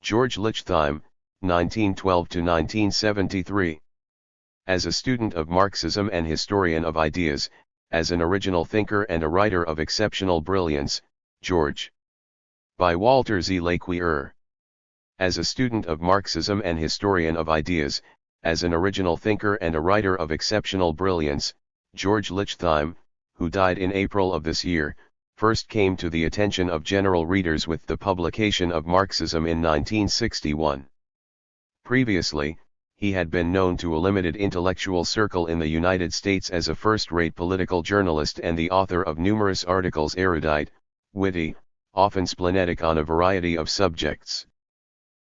George Lichtheim, 1912–1973. As a student of Marxism and historian of ideas, as an original thinker and a writer of exceptional brilliance, George. By Walter Z. Laqueur. As a student of Marxism and historian of ideas, as an original thinker and a writer of exceptional brilliance, George Lichtheim, who died in April of this year, first came to the attention of general readers with the publication of Marxism in 1961. Previously, he had been known to a limited intellectual circle in the United States as a first-rate political journalist and the author of numerous articles erudite, witty, often splenetic on a variety of subjects.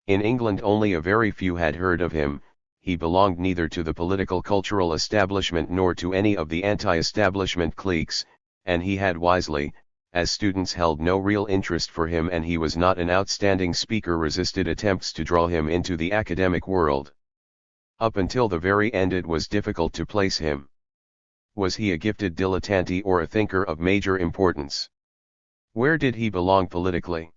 In England only a very few had heard of him. He belonged neither to the political cultural establishment nor to any of the anti-establishment cliques, and he had wisely, as students held no real interest for him and he was not an outstanding speaker, resisted attempts to draw him into the academic world. Up until the very end it was difficult to place him. Was he a gifted dilettante or a thinker of major importance? Where did he belong politically?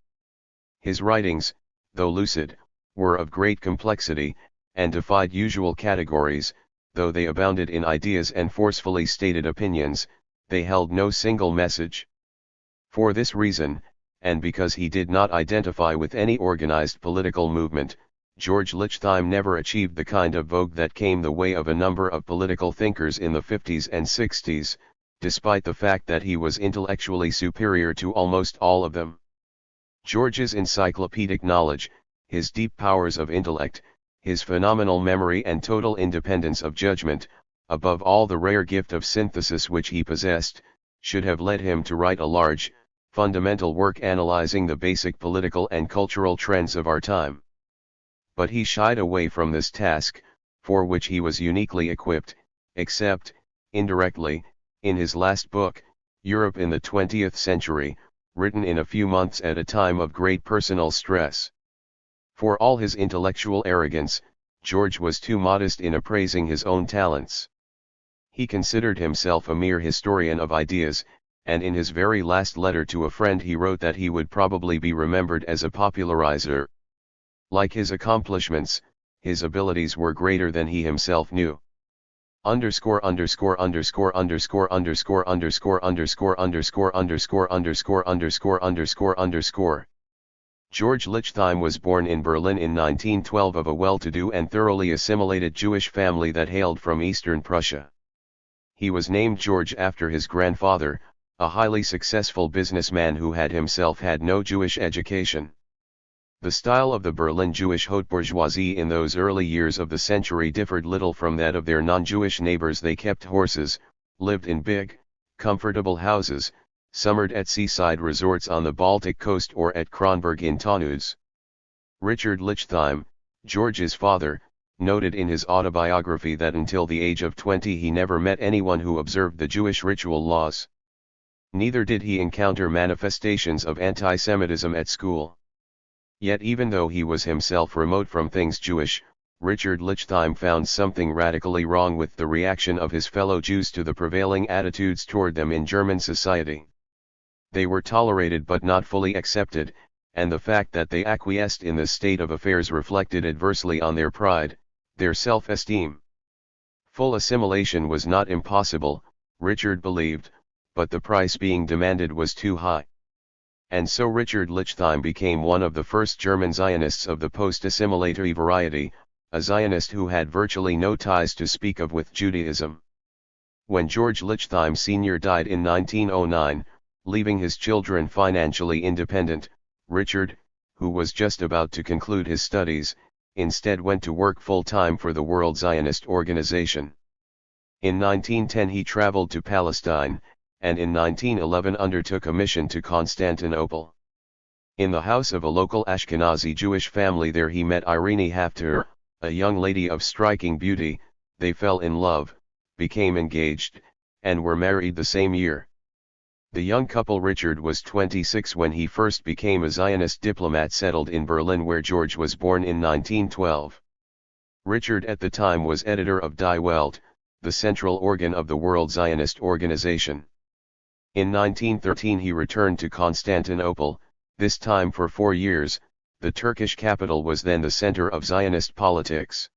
His writings, though lucid, were of great complexity, and defied usual categories. Though they abounded in ideas and forcefully stated opinions, they held no single message. For this reason, and because he did not identify with any organized political movement, George Lichtheim never achieved the kind of vogue that came the way of a number of political thinkers in the 50s and 60s, despite the fact that he was intellectually superior to almost all of them. George's encyclopedic knowledge, his deep powers of intellect, his phenomenal memory and total independence of judgment, above all the rare gift of synthesis which he possessed, should have led him to write a large, fundamental work analyzing the basic political and cultural trends of our time. But he shied away from this task, for which he was uniquely equipped, except, indirectly, in his last book, Europe in the 20th Century, written in a few months at a time of great personal stress. For all his intellectual arrogance, George was too modest in appraising his own talents. He considered himself a mere historian of ideas, and in his very last letter to a friend he wrote that he would probably be remembered as a popularizer. Like his accomplishments, his abilities were greater than 'George Lichtheim was born in Berlin in 1912 of a well-to-do and thoroughly assimilated Jewish family that hailed from eastern Prussia. He was named George after his grandfather, a highly successful businessman who had himself had no Jewish education. The style of the Berlin Jewish haute bourgeoisie in those early years of the century differed little from that of their non-Jewish neighbors. They kept horses, lived in big, comfortable houses, summered at seaside resorts on the Baltic coast or at Kronberg in Taunus. Richard Lichtheim, George's father, noted in his autobiography that until the age of 20 he never met anyone who observed the Jewish ritual laws. Neither did he encounter manifestations of anti-Semitism at school. Yet even though he was himself remote from things Jewish, Richard Lichtheim found something radically wrong with the reaction of his fellow Jews to the prevailing attitudes toward them in German society. They were tolerated but not fully accepted, and the fact that they acquiesced in this state of affairs reflected adversely on their pride, their self-esteem. Full assimilation was not impossible, Richard believed, but the price being demanded was too high. And so Richard Lichtheim became one of the first German Zionists of the post-assimilatory variety, a Zionist who had virtually no ties to speak of with Judaism. When George Lichtheim Sr. died in 1909, leaving his children financially independent, Richard, who was just about to conclude his studies, instead went to work full-time for the World Zionist Organization. In 1910 he traveled to Palestine, and in 1911 undertook a mission to Constantinople. In the house of a local Ashkenazi Jewish family there he met Irene Hafter, a young lady of striking beauty. They fell in love, became engaged, and were married the same year. The young couple Richard was 26 when he first became a Zionist diplomat settled in Berlin where George was born in 1912. Richard at the time was editor of Die Welt, the central organ of the World Zionist Organization. In 1913 he returned to Constantinople, this time for 4 years, the Turkish capital was then the center of Zionist politics.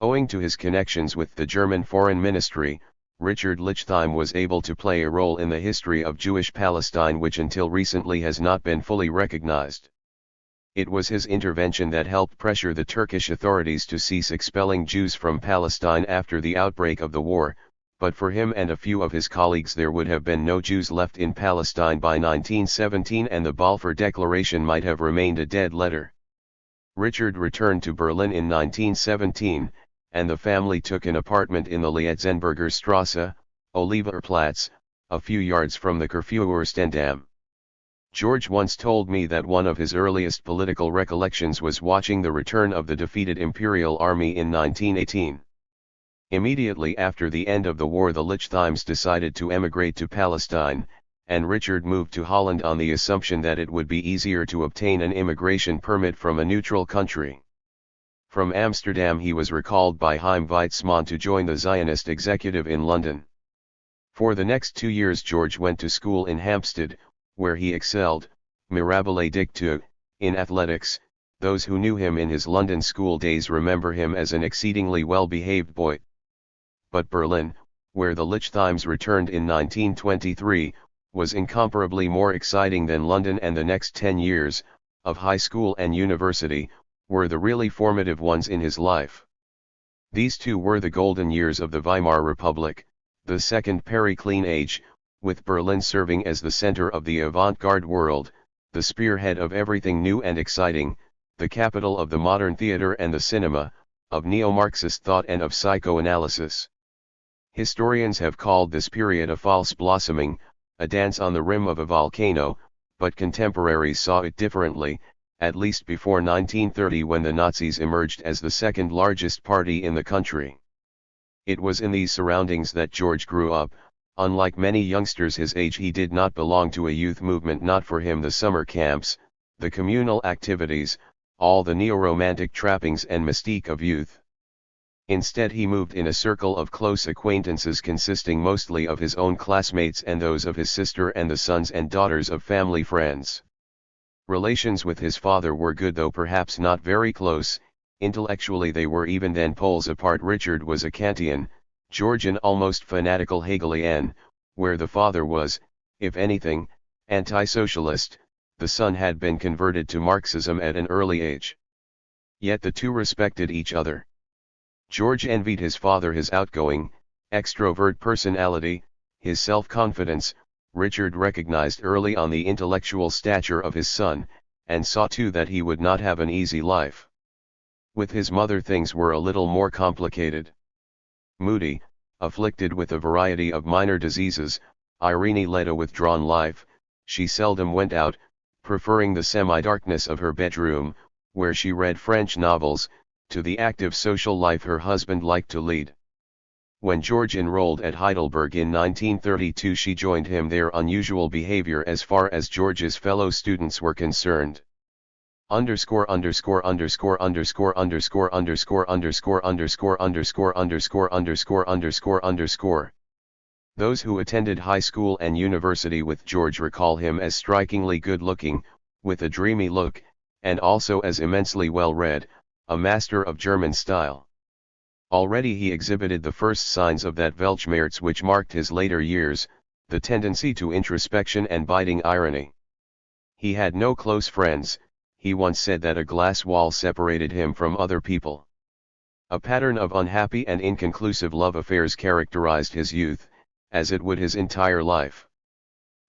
Owing to his connections with the German Foreign Ministry, Richard Lichtheim was able to play a role in the history of Jewish Palestine which until recently has not been fully recognized. It was his intervention that helped pressure the Turkish authorities to cease expelling Jews from Palestine after the outbreak of the war, but for him and a few of his colleagues there would have been no Jews left in Palestine by 1917 and the Balfour Declaration might have remained a dead letter. Richard returned to Berlin in 1917, and the family took an apartment in the Lietzenberger Strasse, Oliverplatz, a few yards from the Kurfürstendamm. George once told me that one of his earliest political recollections was watching the return of the defeated Imperial Army in 1918. Immediately after the end of the war the Lichtheims decided to emigrate to Palestine, and Richard moved to Holland on the assumption that it would be easier to obtain an immigration permit from a neutral country. From Amsterdam he was recalled by Chaim Weizmann to join the Zionist executive in London. For the next 2 years George went to school in Hampstead, where he excelled, mirabile dictu, in athletics. Those who knew him in his London school days remember him as an exceedingly well-behaved boy. But Berlin, where the Lichtheims returned in 1923, was incomparably more exciting than London, and the next 10 years, of high school and university, were the really formative ones in his life. These two were the golden years of the Weimar Republic, the Second Periclean Age, with Berlin serving as the center of the avant-garde world, the spearhead of everything new and exciting, the capital of the modern theater and the cinema, of neo-Marxist thought and of psychoanalysis. Historians have called this period a false blossoming, a dance on the rim of a volcano, but contemporaries saw it differently, at least before 1930 when the Nazis emerged as the second largest party in the country. It was in these surroundings that George grew up. Unlike many youngsters his age, he did not belong to a youth movement. Not for him the summer camps, the communal activities, all the neo-romantic trappings and mystique of youth. Instead he moved in a circle of close acquaintances consisting mostly of his own classmates and those of his sister and the sons and daughters of family friends. Relations with his father were good though perhaps not very close. Intellectually they were even then poles apart. Richard was a Kantian, George an almost fanatical Hegelian, where the father was, if anything, anti-socialist. The son had been converted to Marxism at an early age. Yet the two respected each other. George envied his father his outgoing, extrovert personality, his self-confidence. Richard recognized early on the intellectual stature of his son, and saw too that he would not have an easy life. With his mother things were a little more complicated. Moody, afflicted with a variety of minor diseases, Irene led a withdrawn life. She seldom went out, preferring the semi-darkness of her bedroom, where she read French novels, to the active social life her husband liked to lead. When George enrolled at Heidelberg in 1932 she joined him. Their unusual behavior as far as George's fellow students were concerned. Underscore underscore underscore underscore underscore underscore underscore underscore underscore underscore underscore underscore underscore. Those who attended high school and university with George recall him as strikingly good-looking, with a dreamy look, and also as immensely well-read, a master of German style. Already he exhibited the first signs of that Weltschmerz which marked his later years, the tendency to introspection and biting irony. He had no close friends. He once said that a glass wall separated him from other people. A pattern of unhappy and inconclusive love affairs characterized his youth, as it would his entire life.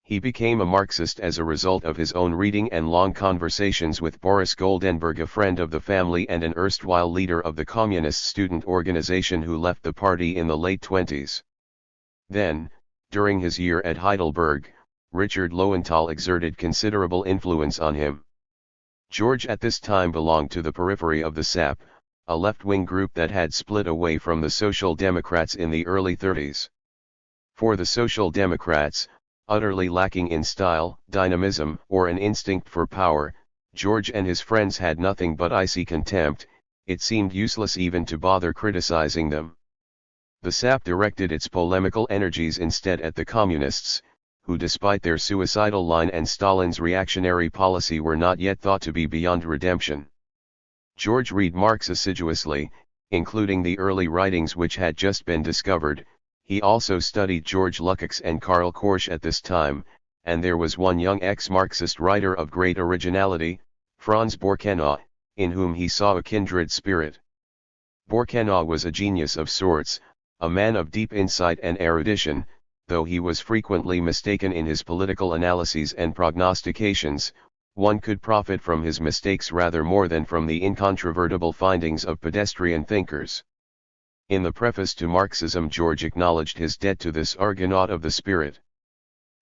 He became a Marxist as a result of his own reading and long conversations with Boris Goldenberg, a friend of the family and an erstwhile leader of the Communist student organization who left the party in the late 20s. Then, during his year at Heidelberg, Richard Lowenthal exerted considerable influence on him. George at this time belonged to the periphery of the SAP, a left-wing group that had split away from the Social Democrats in the early 30s. For the Social Democrats, utterly lacking in style, dynamism, or an instinct for power, George and his friends had nothing but icy contempt. It seemed useless even to bother criticizing them. The SAP directed its polemical energies instead at the Communists, who despite their suicidal line and Stalin's reactionary policy were not yet thought to be beyond redemption. George read Marx assiduously, including the early writings which had just been discovered. He also studied George Lukács and Karl Korsch at this time, and there was one young ex-Marxist writer of great originality, Franz Borkenau, in whom he saw a kindred spirit. Borkenau was a genius of sorts, a man of deep insight and erudition, though he was frequently mistaken in his political analyses and prognostications. One could profit from his mistakes rather more than from the incontrovertible findings of pedestrian thinkers. In the preface to Marxism, George acknowledged his debt to this Argonaut of the spirit.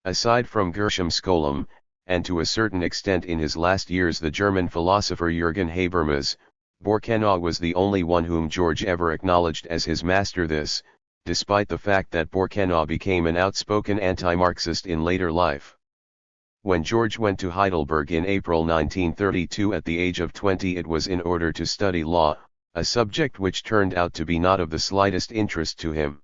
Aside from Gershom Scholem, and to a certain extent in his last years the German philosopher Jürgen Habermas, Borkenau was the only one whom George ever acknowledged as his master, this, despite the fact that Borkenau became an outspoken anti-Marxist in later life. When George went to Heidelberg in April 1932 at the age of 20, it was in order to study law, a subject which turned out to be not of the slightest interest to him.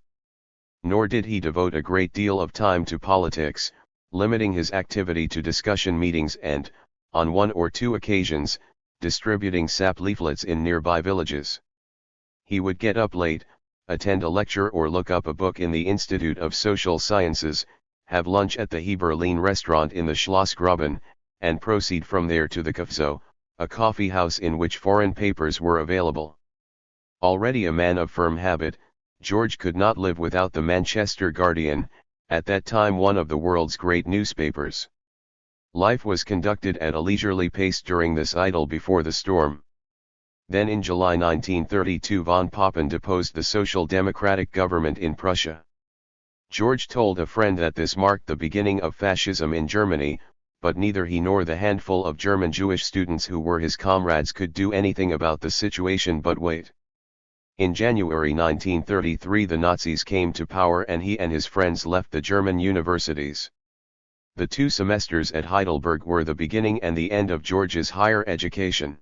Nor did he devote a great deal of time to politics, limiting his activity to discussion meetings and, on one or two occasions, distributing sap leaflets in nearby villages. He would get up late, attend a lecture or look up a book in the Institute of Social Sciences, have lunch at the Heberlein restaurant in the Schlossgraben, and proceed from there to the Kaffeehaus, a coffee house in which foreign papers were available. Already a man of firm habit, George could not live without the Manchester Guardian, at that time one of the world's great newspapers. Life was conducted at a leisurely pace during this idyll before the storm. Then in July 1932 von Papen deposed the Social Democratic government in Prussia. George told a friend that this marked the beginning of fascism in Germany, but neither he nor the handful of German Jewish students who were his comrades could do anything about the situation but wait. In January 1933 the Nazis came to power and he and his friends left the German universities. The 2 semesters at Heidelberg were the beginning and the end of George's higher education.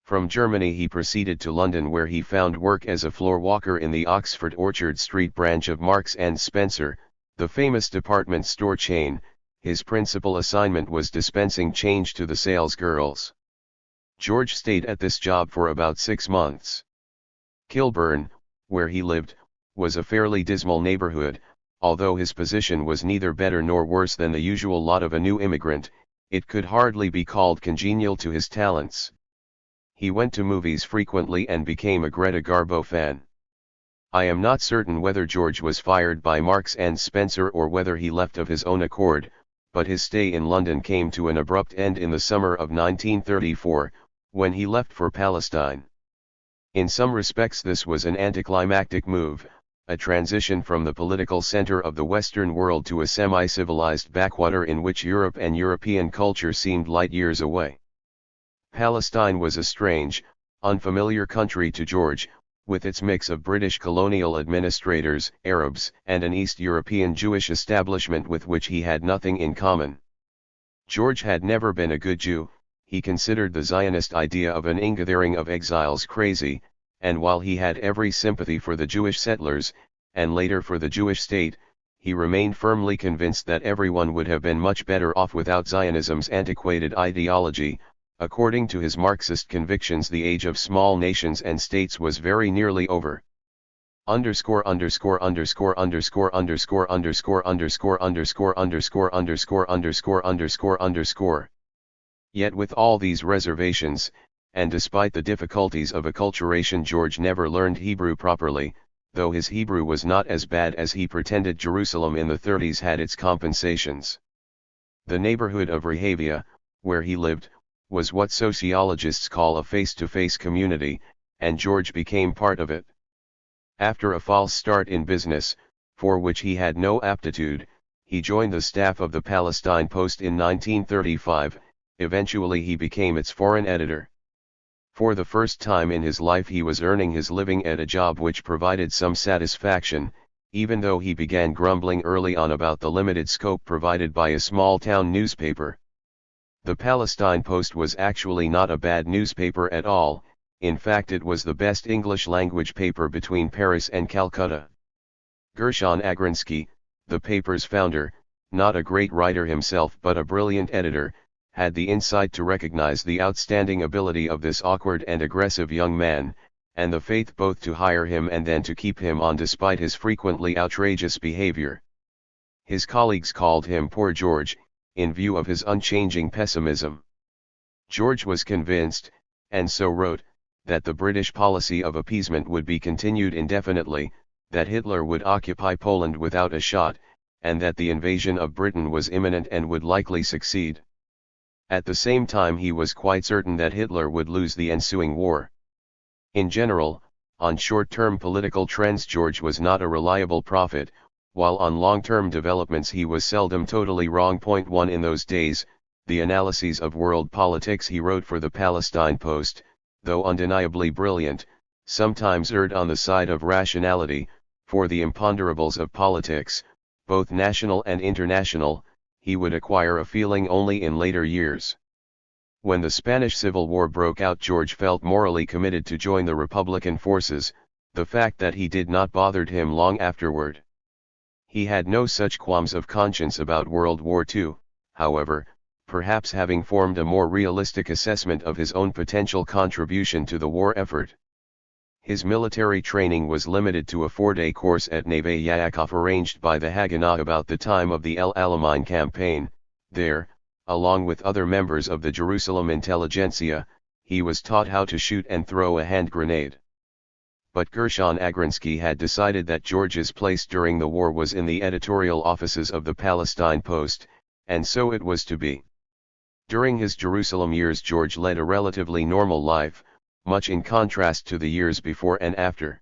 From Germany he proceeded to London, where he found work as a floor walker in the Oxford Orchard Street branch of Marks & Spencer, the famous department store chain. His principal assignment was dispensing change to the sales girls. George stayed at this job for about 6 months. Kilburn, where he lived, was a fairly dismal neighborhood. Although his position was neither better nor worse than the usual lot of a new immigrant, it could hardly be called congenial to his talents. He went to movies frequently and became a Greta Garbo fan. I am not certain whether George was fired by Marks & Spencer or whether he left of his own accord, but his stay in London came to an abrupt end in the summer of 1934, when he left for Palestine. In some respects this was an anticlimactic move, a transition from the political center of the Western world to a semi-civilized backwater in which Europe and European culture seemed light years away. Palestine was a strange, unfamiliar country to George, with its mix of British colonial administrators, Arabs, and an East European Jewish establishment with which he had nothing in common. George had never been a good Jew. He considered the Zionist idea of an ingathering of exiles crazy, and while he had every sympathy for the Jewish settlers, and later for the Jewish state, he remained firmly convinced that everyone would have been much better off without Zionism's antiquated ideology. According to his Marxist convictions, the age of small nations and states was very nearly over. Underscore underscore underscore underscore underscore underscore underscore underscore underscore underscore underscore underscore underscore. Yet with all these reservations, and despite the difficulties of acculturation, George never learned Hebrew properly, though his Hebrew was not as bad as he pretended. Jerusalem in the 30s had its compensations. The neighborhood of Rehavia, where he lived, was what sociologists call a face-to-face community, and George became part of it. After a false start in business, for which he had no aptitude, he joined the staff of the Palestine Post in 1935, eventually he became its foreign editor. For the first time in his life he was earning his living at a job which provided some satisfaction, even though he began grumbling early on about the limited scope provided by a small-town newspaper. The Palestine Post was actually not a bad newspaper at all. In fact, it was the best English-language paper between Paris and Calcutta. Gershon Agronsky, the paper's founder, not a great writer himself but a brilliant editor, had the insight to recognize the outstanding ability of this awkward and aggressive young man, and the faith both to hire him and then to keep him on despite his frequently outrageous behavior. His colleagues called him Poor George, in view of his unchanging pessimism. George was convinced, and so wrote, that the British policy of appeasement would be continued indefinitely, that Hitler would occupy Poland without a shot, and that the invasion of Britain was imminent and would likely succeed. At the same time he was quite certain that Hitler would lose the ensuing war. In general, on short-term political trends George was not a reliable prophet, while on long-term developments he was seldom totally wrong. 1 In those days, the analyses of world politics he wrote for the Palestine Post, though undeniably brilliant, sometimes erred on the side of rationality. For the imponderables of politics, both national and international, he would acquire a feeling only in later years. When the Spanish Civil War broke out, George felt morally committed to join the Republican forces. The fact that he did not bothered him long afterward. He had no such qualms of conscience about World War II, however, perhaps having formed a more realistic assessment of his own potential contribution to the war effort. His military training was limited to a 4-day course at Neve Yakov arranged by the Haganah about the time of the El Alamein campaign. There, along with other members of the Jerusalem intelligentsia, he was taught how to shoot and throw a hand grenade. But Gershon Agrinsky had decided that George's place during the war was in the editorial offices of the Palestine Post, and so it was to be. During his Jerusalem years George led a relatively normal life, much in contrast to the years before and after.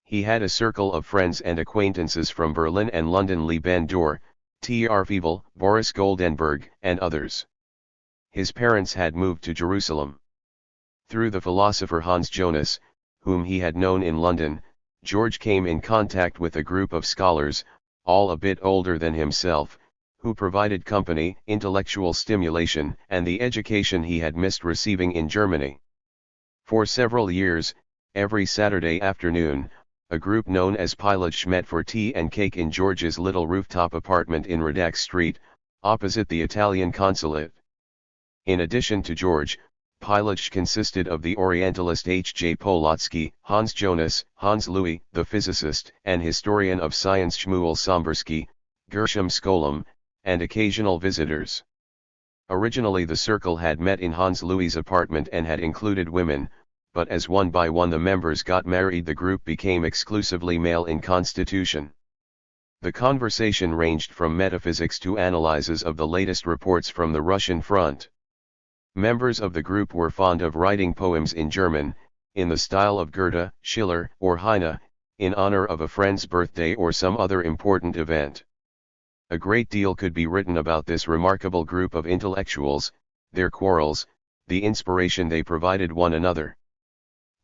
He had a circle of friends and acquaintances from Berlin and London, Lee Ben-Dor, T.R. Fievel, Boris Goldenberg, and others. His parents had moved to Jerusalem. Through the philosopher Hans Jonas, whom he had known in London, George came in contact with a group of scholars, all a bit older than himself, who provided company, intellectual stimulation, and the education he had missed receiving in Germany. For several years, every Saturday afternoon, a group known as Pilotsch met for tea and cake in George's little rooftop apartment in Radak Street, opposite the Italian consulate. In addition to George, Pilotsch consisted of the Orientalist H.J. Polotsky, Hans Jonas, Hans Louis, the physicist and historian of science Shmuel Sombersky, Gershom Scholem, and occasional visitors. Originally the circle had met in Hans Louis' apartment and had included women, but as one by one the members got married the group became exclusively male in constitution. The conversation ranged from metaphysics to analyses of the latest reports from the Russian front. Members of the group were fond of writing poems in German, in the style of Goethe, Schiller, or Heine, in honor of a friend's birthday or some other important event. A great deal could be written about this remarkable group of intellectuals, their quarrels, the inspiration they provided one another.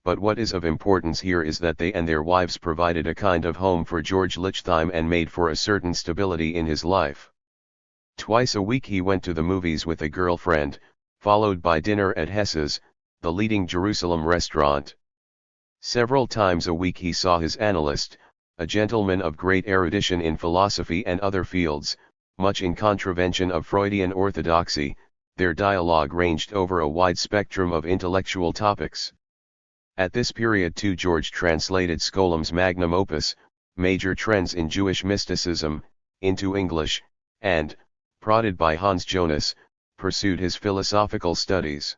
But what is of importance here is that they and their wives provided a kind of home for George Lichtheim and made for a certain stability in his life. Twice a week he went to the movies with a girlfriend, followed by dinner at Hesse's, the leading Jerusalem restaurant. Several times a week he saw his analyst, a gentleman of great erudition in philosophy and other fields, much in contravention of Freudian orthodoxy. Their dialogue ranged over a wide spectrum of intellectual topics. At this period too George translated Skolem's magnum opus, Major Trends in Jewish Mysticism, into English, and, prodded by Hans Jonas, pursued his philosophical studies.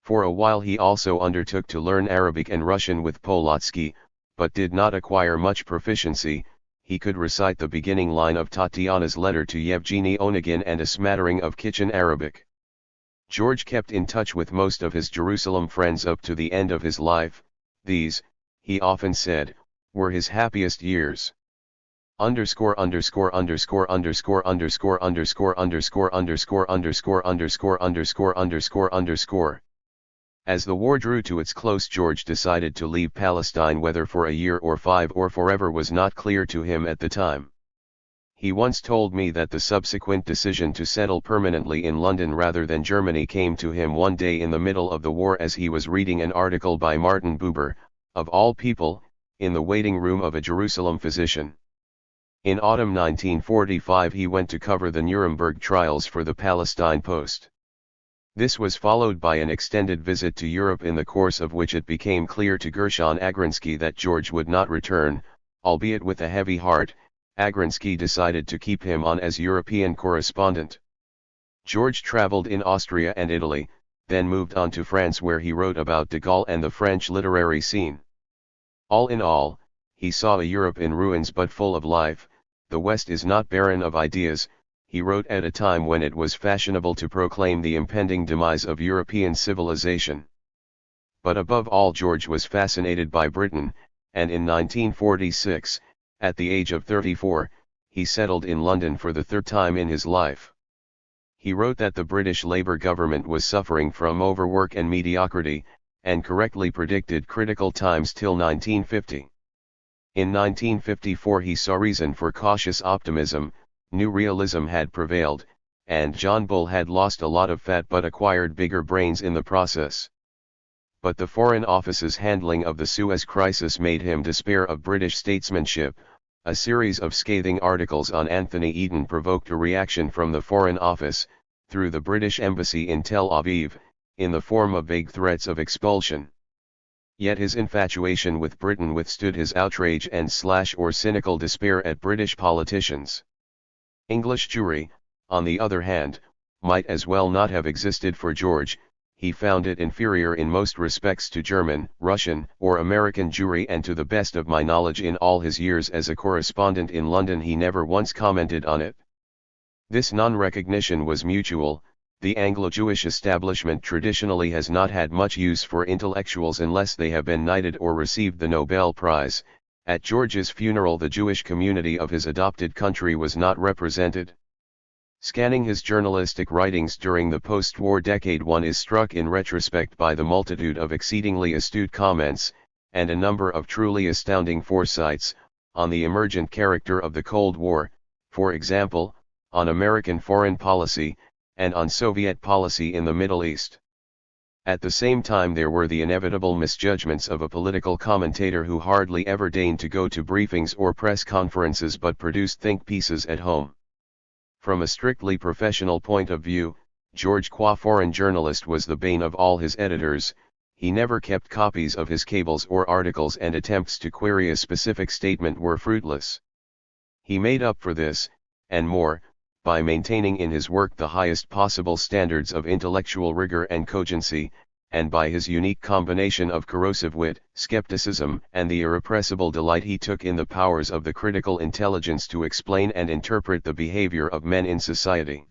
For a while he also undertook to learn Arabic and Russian with Polotsky, but did not acquire much proficiency. He could recite the beginning line of Tatiana's letter to Yevgeny Onegin and a smattering of kitchen Arabic. George kept in touch with most of his Jerusalem friends up to the end of his life. These, he often said, were his happiest years. Underscore underscore underscore underscore underscore underscore underscore underscore underscore underscore underscore underscore underscore. As the war drew to its close, George decided to leave Palestine. Whether for a year or 5 or forever was not clear to him at the time. He once told me that the subsequent decision to settle permanently in London rather than Germany came to him one day in the middle of the war as he was reading an article by Martin Buber, of all people, in the waiting room of a Jerusalem physician. In autumn 1945 he went to cover the Nuremberg trials for the Palestine Post. This was followed by an extended visit to Europe, in the course of which it became clear to Gershon Agrinsky that George would not return. Albeit with a heavy heart, Agrinsky decided to keep him on as European correspondent. George traveled in Austria and Italy, then moved on to France, where he wrote about de Gaulle and the French literary scene. All in all, he saw a Europe in ruins but full of life. The West is not barren of ideas, he wrote at a time when it was fashionable to proclaim the impending demise of European civilization. But above all, George was fascinated by Britain, and in 1946, at the age of 34, he settled in London for the third time in his life. He wrote that the British Labour government was suffering from overwork and mediocrity, and correctly predicted critical times till 1950. In 1954 he saw reason for cautious optimism. New realism had prevailed, and John Bull had lost a lot of fat but acquired bigger brains in the process. But the Foreign Office's handling of the Suez Crisis made him despair of British statesmanship. A series of scathing articles on Anthony Eden provoked a reaction from the Foreign Office, through the British Embassy in Tel Aviv, in the form of vague threats of expulsion. Yet his infatuation with Britain withstood his outrage and or cynical despair at British politicians. English Jewry, on the other hand, might as well not have existed for George. He found it inferior in most respects to German, Russian, or American Jewry, and to the best of my knowledge in all his years as a correspondent in London he never once commented on it. This non-recognition was mutual. The Anglo-Jewish establishment traditionally has not had much use for intellectuals unless they have been knighted or received the Nobel Prize. At George's funeral the Jewish community of his adopted country was not represented. Scanning his journalistic writings during the post-war decade, one is struck in retrospect by the multitude of exceedingly astute comments, and a number of truly astounding foresights, on the emergent character of the Cold War, for example, on American foreign policy, and on Soviet policy in the Middle East. At the same time there were the inevitable misjudgments of a political commentator who hardly ever deigned to go to briefings or press conferences but produced think pieces at home. From a strictly professional point of view, George qua foreign journalist was the bane of all his editors. He never kept copies of his cables or articles, and attempts to query a specific statement were fruitless. He made up for this, and more, by maintaining in his work the highest possible standards of intellectual rigor and cogency, and by his unique combination of corrosive wit, skepticism, and the irrepressible delight he took in the powers of the critical intelligence to explain and interpret the behavior of men in society.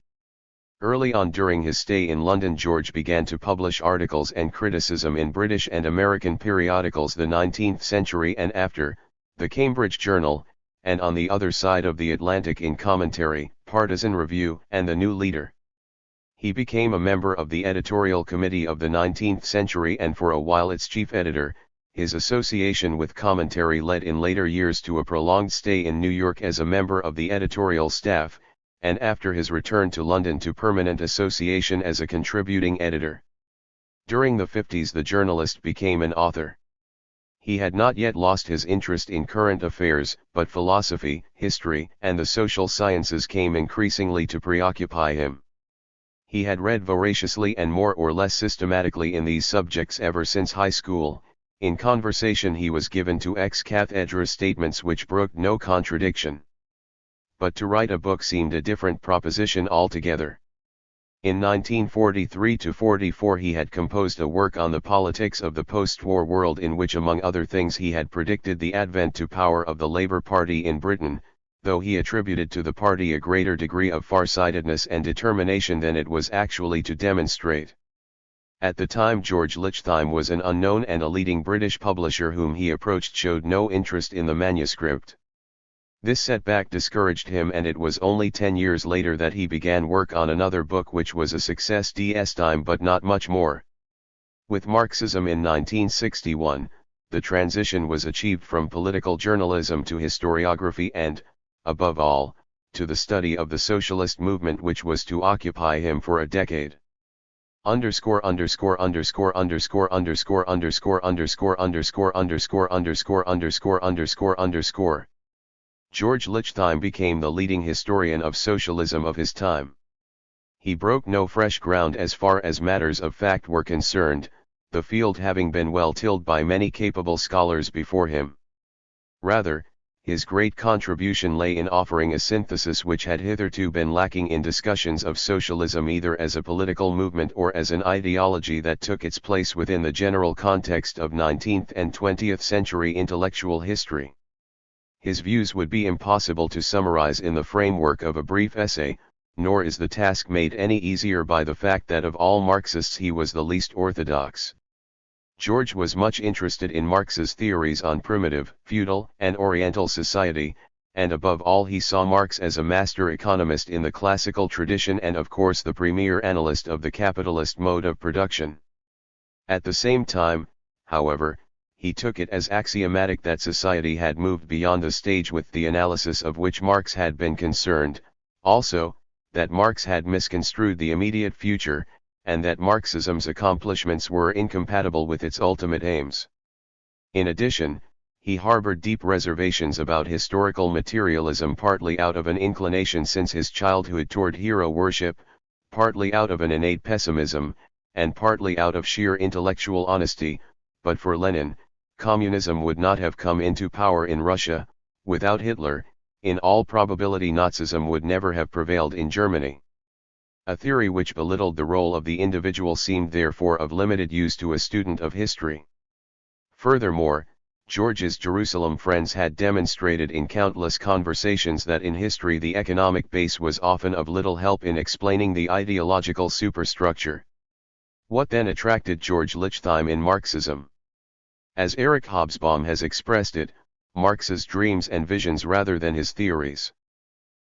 Early on during his stay in London, George began to publish articles and criticism in British and American periodicals, The 19th Century and After, the Cambridge Journal, and on the other side of the Atlantic in Commentary, Partisan Review, and The New Leader. He became a member of the editorial committee of the 19th Century and for a while its chief editor. His association with Commentary led in later years to a prolonged stay in New York as a member of the editorial staff, and after his return to London to permanent association as a contributing editor. During the 50s the journalist became an author. He had not yet lost his interest in current affairs, but philosophy, history, and the social sciences came increasingly to preoccupy him. He had read voraciously and more or less systematically in these subjects ever since high school. In conversation he was given to ex cathedra statements which brooked no contradiction. But to write a book seemed a different proposition altogether. In 1943-44 he had composed a work on the politics of the post-war world, in which among other things he had predicted the advent to power of the Labour Party in Britain, though he attributed to the party a greater degree of farsightedness and determination than it was actually to demonstrate. At the time George Lichtheim was an unknown, and a leading British publisher whom he approached showed no interest in the manuscript. This setback discouraged him, and it was only 10 years later that he began work on another book which was a success, THIRD-WORLDISM, but not much more. With Marxism in 1961, the transition was achieved from political journalism to historiography and, above all, to the study of the socialist movement which was to occupy him for a decade. Underscore underscore underscore underscore underscore underscore underscore underscore underscore underscore underscore underscore underscore George Lichtheim became the leading historian of socialism of his time. He broke no fresh ground as far as matters of fact were concerned, the field having been well tilled by many capable scholars before him. Rather, his great contribution lay in offering a synthesis which had hitherto been lacking in discussions of socialism either as a political movement or as an ideology that took its place within the general context of 19th and 20th century intellectual history. His views would be impossible to summarize in the framework of a brief essay, nor is the task made any easier by the fact that of all Marxists he was the least orthodox. George was much interested in Marx's theories on primitive, feudal, and Oriental society, and above all he saw Marx as a master economist in the classical tradition and of course the premier analyst of the capitalist mode of production. At the same time, however, he took it as axiomatic that society had moved beyond the stage with the analysis of which Marx had been concerned, also, that Marx had misconstrued the immediate future, and that Marxism's accomplishments were incompatible with its ultimate aims. In addition, he harbored deep reservations about historical materialism, partly out of an inclination since his childhood toward hero worship, partly out of an innate pessimism, and partly out of sheer intellectual honesty. But for Lenin, communism would not have come into power in Russia. Without Hitler, in all probability Nazism would never have prevailed in Germany. A theory which belittled the role of the individual seemed therefore of limited use to a student of history. Furthermore, George's Jerusalem friends had demonstrated in countless conversations that in history the economic base was often of little help in explaining the ideological superstructure. What then attracted George Lichtheim in Marxism? As Eric Hobsbawm has expressed it, Marx's dreams and visions rather than his theories.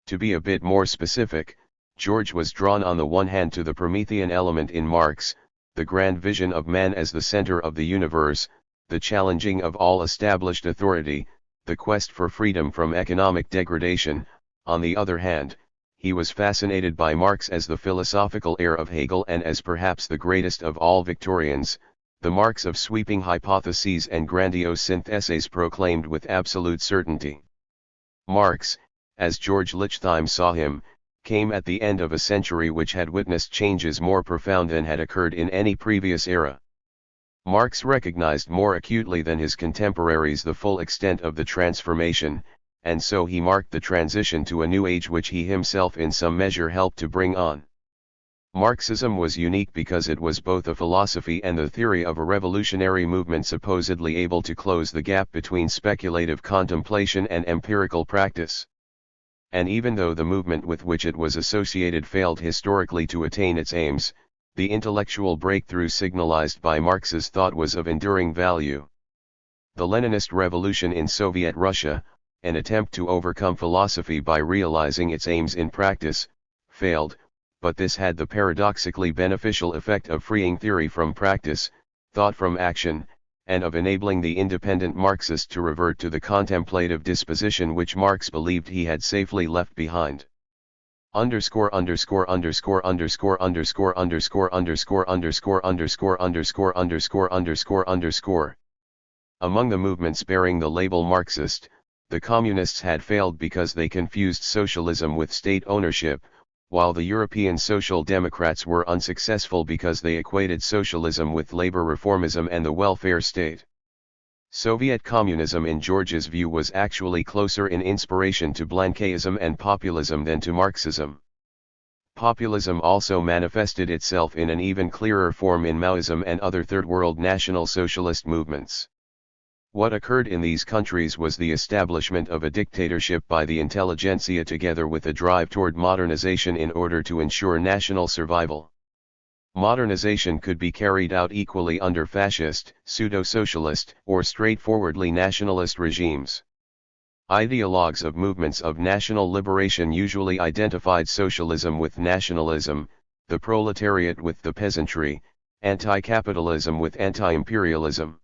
To be a bit more specific, George was drawn on the one hand to the Promethean element in Marx, the grand vision of man as the center of the universe, the challenging of all established authority, the quest for freedom from economic degradation. On the other hand, he was fascinated by Marx as the philosophical heir of Hegel and as perhaps the greatest of all Victorians, the Marx of sweeping hypotheses and grandiose syntheses proclaimed with absolute certainty. Marx, as George Lichtheim saw him, came at the end of a century which had witnessed changes more profound than had occurred in any previous era. Marx recognized more acutely than his contemporaries the full extent of the transformation, and so he marked the transition to a new age which he himself in some measure helped to bring on. Marxism was unique because it was both a philosophy and the theory of a revolutionary movement supposedly able to close the gap between speculative contemplation and empirical practice. And even though the movement with which it was associated failed historically to attain its aims, the intellectual breakthrough signalized by Marx's thought was of enduring value. The Leninist revolution in Soviet Russia, an attempt to overcome philosophy by realizing its aims in practice, failed, but this had the paradoxically beneficial effect of freeing theory from practice, thought from action, and of enabling the independent Marxist to revert to the contemplative disposition which Marx believed he had safely left behind. Underscore underscore underscore underscore underscore underscore underscore underscore underscore underscore underscore underscore underscore. Among the movements bearing the label Marxist, the communists had failed because they confused socialism with state ownership, while the European Social Democrats were unsuccessful because they equated socialism with labor reformism and the welfare state. Soviet communism in George's view was actually closer in inspiration to Blanquism and populism than to Marxism. Populism also manifested itself in an even clearer form in Maoism and other Third World National Socialist movements. What occurred in these countries was the establishment of a dictatorship by the intelligentsia together with a drive toward modernization in order to ensure national survival. Modernization could be carried out equally under fascist, pseudo-socialist, or straightforwardly nationalist regimes. Ideologues of movements of national liberation usually identified socialism with nationalism, the proletariat with the peasantry, anti-capitalism with anti-imperialism.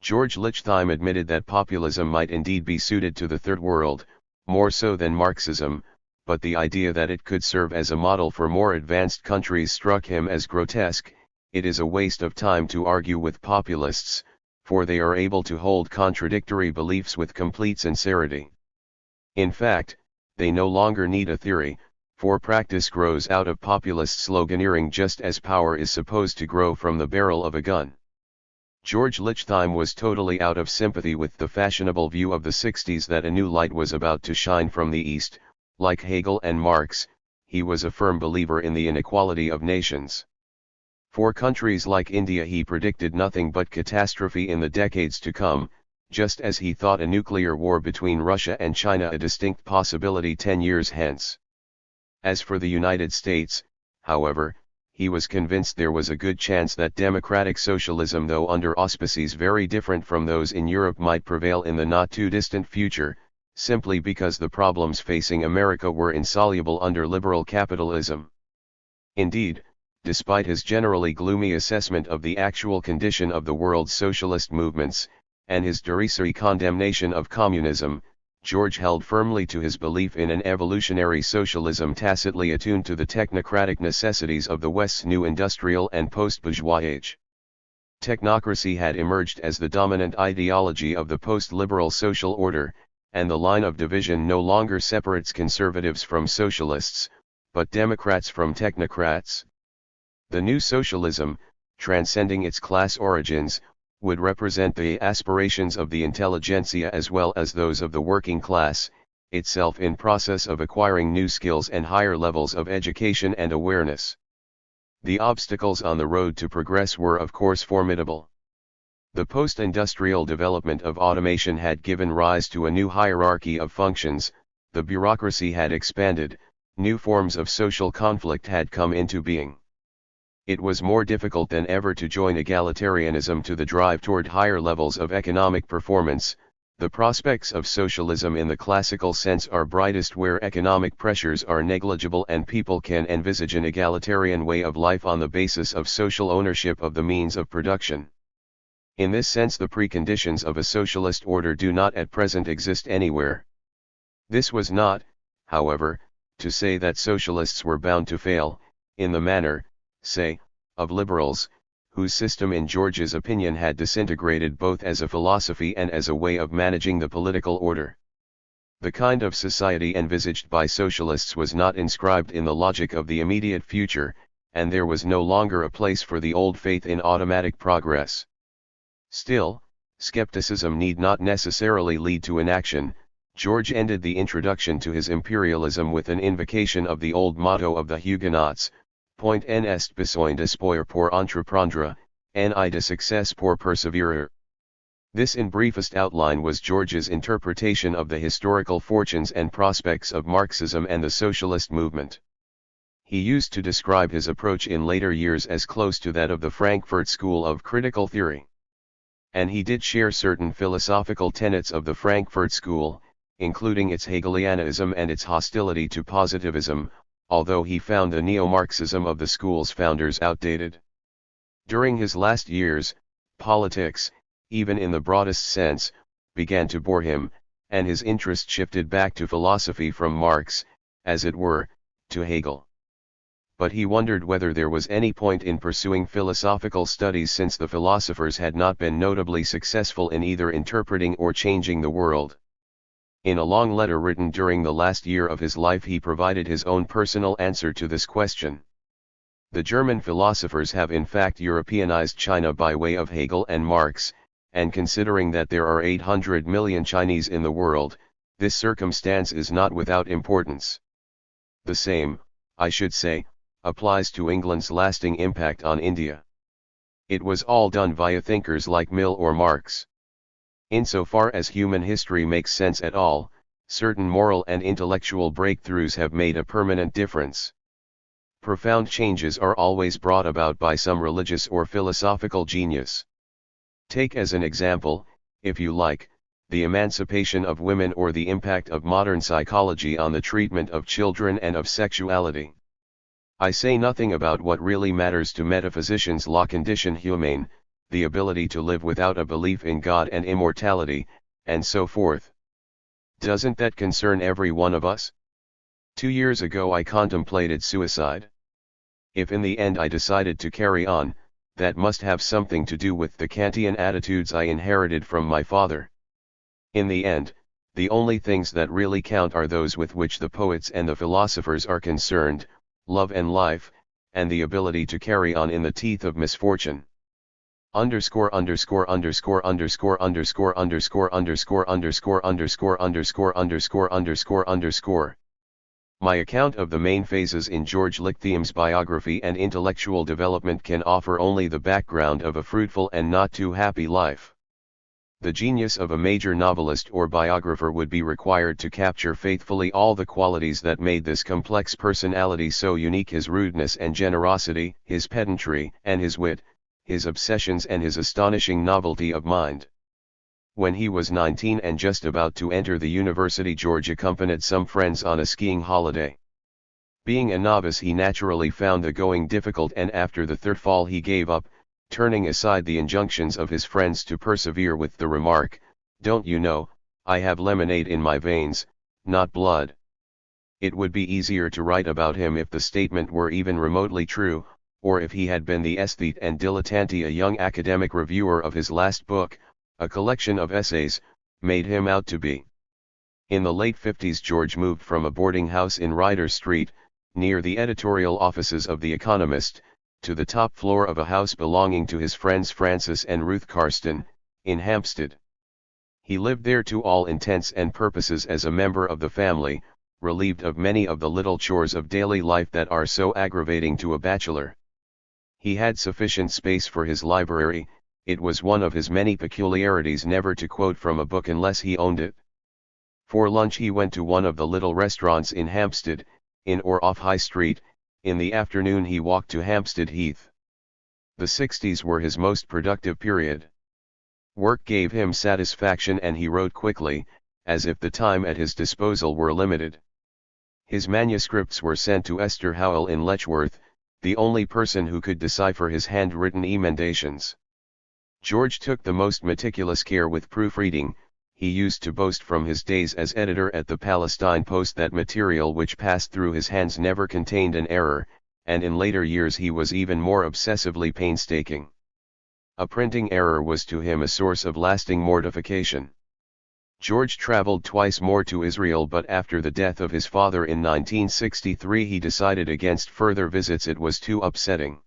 George Lichtheim admitted that populism might indeed be suited to the Third World, more so than Marxism, but the idea that it could serve as a model for more advanced countries struck him as grotesque. It is a waste of time to argue with populists, for they are able to hold contradictory beliefs with complete sincerity. In fact, they no longer need a theory, for practice grows out of populist sloganeering just as power is supposed to grow from the barrel of a gun. George Lichtheim was totally out of sympathy with the fashionable view of the 60s that a new light was about to shine from the East. Like Hegel and Marx, he was a firm believer in the inequality of nations. For countries like India he predicted nothing but catastrophe in the decades to come, just as he thought a nuclear war between Russia and China a distinct possibility 10 years hence. As for the United States, however, he was convinced there was a good chance that democratic socialism, though under auspices very different from those in Europe, might prevail in the not-too-distant future, simply because the problems facing America were insoluble under liberal capitalism. Indeed, despite his generally gloomy assessment of the actual condition of the world's socialist movements, and his derisory condemnation of communism, George held firmly to his belief in an evolutionary socialism tacitly attuned to the technocratic necessities of the West's new industrial and post-bourgeois age. Technocracy had emerged as the dominant ideology of the post-liberal social order, and the line of division no longer separates conservatives from socialists, but Democrats from technocrats. The new socialism, transcending its class origins, would represent the aspirations of the intelligentsia as well as those of the working class, itself in process of acquiring new skills and higher levels of education and awareness. The obstacles on the road to progress were of course formidable. The post-industrial development of automation had given rise to a new hierarchy of functions, the bureaucracy had expanded, new forms of social conflict had come into being. It was more difficult than ever to join egalitarianism to the drive toward higher levels of economic performance. The prospects of socialism in the classical sense are brightest where economic pressures are negligible and people can envisage an egalitarian way of life on the basis of social ownership of the means of production. In this sense, the preconditions of a socialist order do not at present exist anywhere. This was not, however, to say that socialists were bound to fail, in the manner, say, of liberals, whose system in George's opinion had disintegrated both as a philosophy and as a way of managing the political order. The kind of society envisaged by socialists was not inscribed in the logic of the immediate future, and there was no longer a place for the old faith in automatic progress. Still, skepticism need not necessarily lead to inaction. George ended the introduction to his imperialism with an invocation of the old motto of the Huguenots, Point en est besoin d'espoir pour entreprendre, ni de succès pour persévérer. This in briefest outline was George's interpretation of the historical fortunes and prospects of Marxism and the socialist movement. He used to describe his approach in later years as close to that of the Frankfurt School of Critical Theory. And he did share certain philosophical tenets of the Frankfurt School, including its Hegelianism and its hostility to positivism, although he found the neo-Marxism of the school's founders outdated. During his last years, politics, even in the broadest sense, began to bore him, and his interest shifted back to philosophy from Marx, as it were, to Hegel. But he wondered whether there was any point in pursuing philosophical studies since the philosophers had not been notably successful in either interpreting or changing the world. In a long letter written during the last year of his life he provided his own personal answer to this question. The German philosophers have in fact Europeanized China by way of Hegel and Marx, and considering that there are 800 million Chinese in the world, this circumstance is not without importance. The same, I should say, applies to England's lasting impact on India. It was all done via thinkers like Mill or Marx. Insofar as human history makes sense at all, certain moral and intellectual breakthroughs have made a permanent difference. Profound changes are always brought about by some religious or philosophical genius. Take as an example, if you like, the emancipation of women or the impact of modern psychology on the treatment of children and of sexuality. I say nothing about what really matters to metaphysicians: la condition humaine, the ability to live without a belief in God and immortality, and so forth. Doesn't that concern every one of us? 2 years ago I contemplated suicide. If in the end I decided to carry on, that must have something to do with the Kantian attitudes I inherited from my father. In the end, The only things that really count are those with which the poets and the philosophers are concerned, love and life, and the ability to carry on in the teeth of misfortune. Underscore underscore underscore underscore underscore underscore underscore underscore underscore underscore underscore underscore underscore. My account of the main phases in George Lichtheim's biography and intellectual development can offer only the background of a fruitful and not too happy life. The genius of a major novelist or biographer would be required to capture faithfully all the qualities that made this complex personality so unique: his rudeness and generosity, his pedantry and his wit, his obsessions and his astonishing novelty of mind. When he was 19 and just about to enter the university, George accompanied some friends on a skiing holiday. Being a novice, he naturally found the going difficult, and after the third fall he gave up, turning aside the injunctions of his friends to persevere with the remark, "Don't you know, I have lemonade in my veins, not blood." It would be easier to write about him if the statement were even remotely true, or if he had been the aesthete and dilettante a young academic reviewer of his last book, a collection of essays, made him out to be. In the late 50s, George moved from a boarding house in Ryder Street, near the editorial offices of The Economist, to the top floor of a house belonging to his friends Francis and Ruth Carston, in Hampstead. He lived there to all intents and purposes as a member of the family, relieved of many of the little chores of daily life that are so aggravating to a bachelor. He had sufficient space for his library. It was one of his many peculiarities never to quote from a book unless he owned it. For lunch he went to one of the little restaurants in Hampstead, in or off High Street. In the afternoon he walked to Hampstead Heath. The 60s were his most productive period. Work gave him satisfaction and he wrote quickly, as if the time at his disposal were limited. His manuscripts were sent to Esther Howell in Letchworth, the only person who could decipher his handwritten emendations. George took the most meticulous care with proofreading. He used to boast from his days as editor at the Palestine Post that material which passed through his hands never contained an error, and in later years he was even more obsessively painstaking. A printing error was to him a source of lasting mortification. George traveled twice more to Israel, but after the death of his father in 1963 he decided against further visits. It was too upsetting.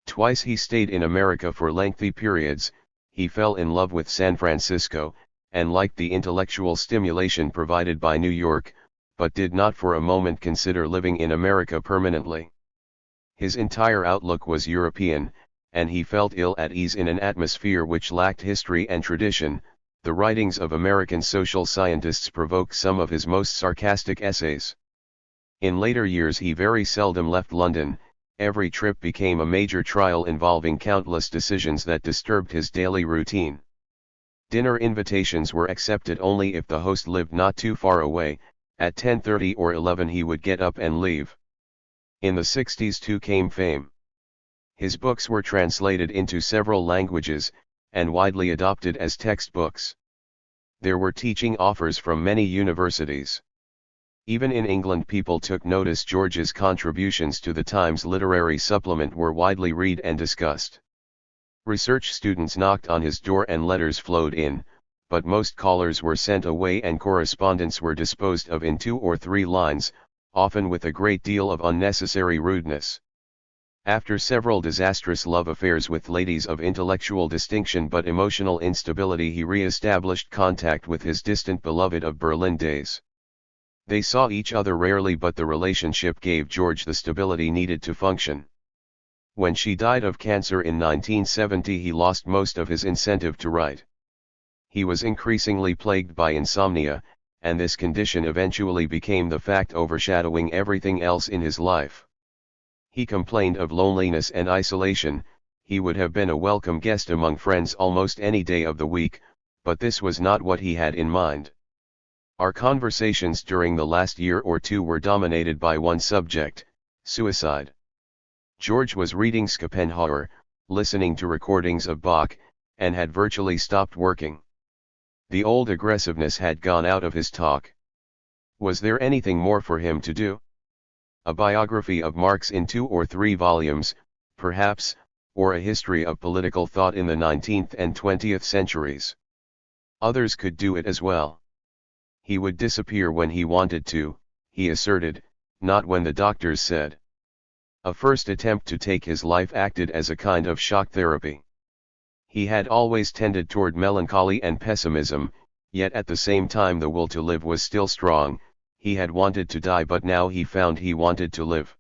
Twice he stayed in America for lengthy periods. He fell in love with San Francisco, and liked the intellectual stimulation provided by New York, but did not for a moment consider living in America permanently. His entire outlook was European, and he felt ill at ease in an atmosphere which lacked history and tradition. The writings of American social scientists provoke some of his most sarcastic essays. In later years he very seldom left London. Every trip became a major trial involving countless decisions that disturbed his daily routine. Dinner invitations were accepted only if the host lived not too far away. At 10:30 or 11 he would get up and leave. In the 60s too came fame. His books were translated into several languages, and widely adopted as textbooks. There were teaching offers from many universities. Even in England people took notice. George's contributions to the Times literary supplement were widely read and discussed. Research students knocked on his door and letters flowed in, but most callers were sent away and correspondence were disposed of in 2 or 3 lines, often with a great deal of unnecessary rudeness. After several disastrous love affairs with ladies of intellectual distinction but emotional instability, he re-established contact with his distant beloved of Berlin days. They saw each other rarely, but the relationship gave George the stability needed to function. When she died of cancer in 1970 he lost most of his incentive to write. He was increasingly plagued by insomnia, and this condition eventually became the fact overshadowing everything else in his life. He complained of loneliness and isolation. He would have been a welcome guest among friends almost any day of the week, but this was not what he had in mind. Our conversations during the last year or two were dominated by one subject: suicide. George was reading Schopenhauer, listening to recordings of Bach, and had virtually stopped working. The old aggressiveness had gone out of his talk. Was there anything more for him to do? A biography of Marx in 2 or 3 volumes, perhaps, or a history of political thought in the 19th and 20th centuries. Others could do it as well. He would disappear when he wanted to, he asserted, not when the doctors said. A first attempt to take his life acted as a kind of shock therapy. He had always tended toward melancholy and pessimism, yet at the same time the will to live was still strong. He had wanted to die, but now he found he wanted to live.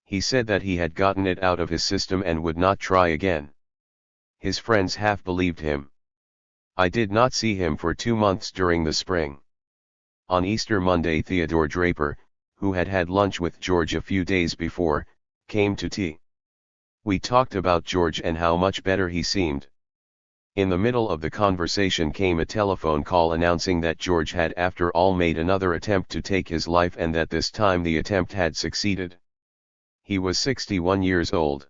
He said that he had gotten it out of his system and would not try again. His friends half believed him. I did not see him for 2 months during the spring. On Easter Monday, Theodore Draper, who had had lunch with George a few days before, came to tea. We talked about George and how much better he seemed. In the middle of the conversation came a telephone call announcing that George had after all made another attempt to take his life and that this time the attempt had succeeded. He was 61 years old.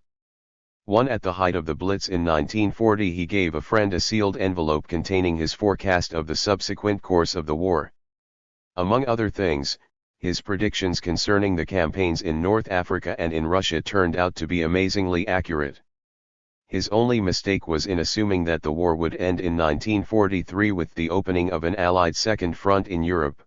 At the height of the Blitz in 1940, he gave a friend a sealed envelope containing his forecast of the subsequent course of the war. Among other things, his predictions concerning the campaigns in North Africa and in Russia turned out to be amazingly accurate. His only mistake was in assuming that the war would end in 1943 with the opening of an Allied Second Front in Europe.